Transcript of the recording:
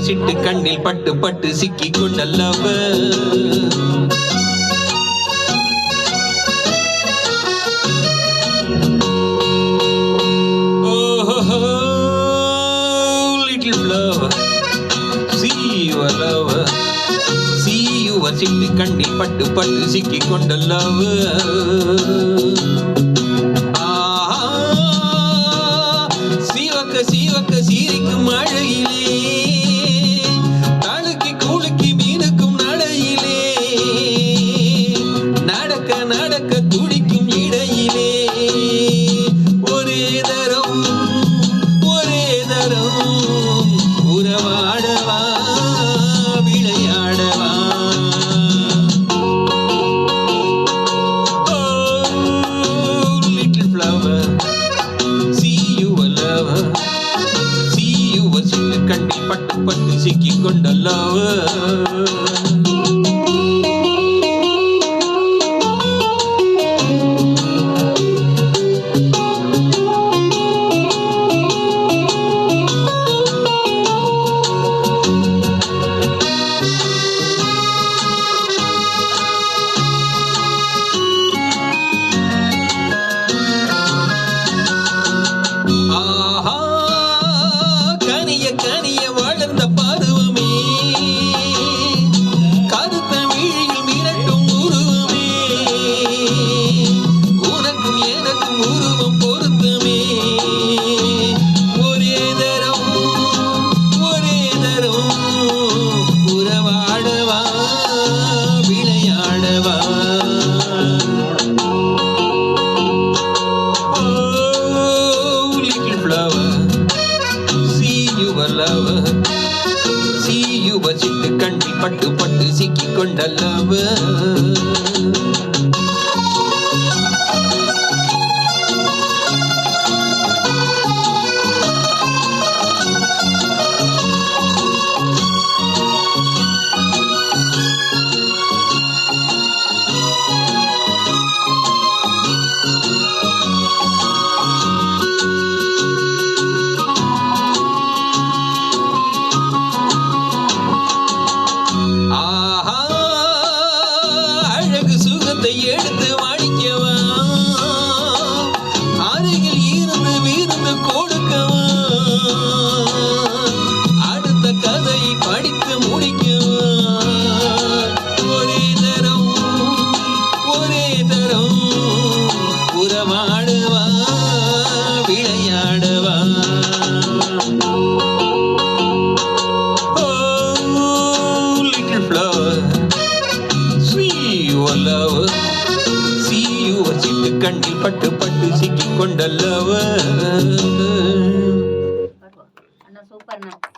சிட்டு கண்ணில் பட்டு பட்டு சிக்கி கொண்டல்லவ little flower see your lover see your சிட்டு கண்ணில் பட்டு பட்டு சிக்கி கொண்டல்லவ சீவக்க சீரிக்கும் மழையிலே தழுக்கி கூழுக்கி மீனுக்கும் நடையிலே நடக்க நடக்க துடிக்கும் இடையிலே ஒரே தரம் உறவாடவா விளையாடவா little flower see your lover கண்ணில் பட்டு பட்டு சிக்கி கொண்டல்லவ சிட்டு கண்ணில் பட்டு பட்டு சிக்கி கொண்டல்லவ எடுத்து வாடிக்கவா அருகில் இருந்து விருந்து கொடுக்கவா அடுத்த கதையை படித்து முடிக்கவா ஒரே தரம் உறவாடுவா விளையாடவா little flower see your lover சிட்டு கண்ணில் பட்டு பட்டு சிக்கி கொண்டல்லவ சூப்பர்.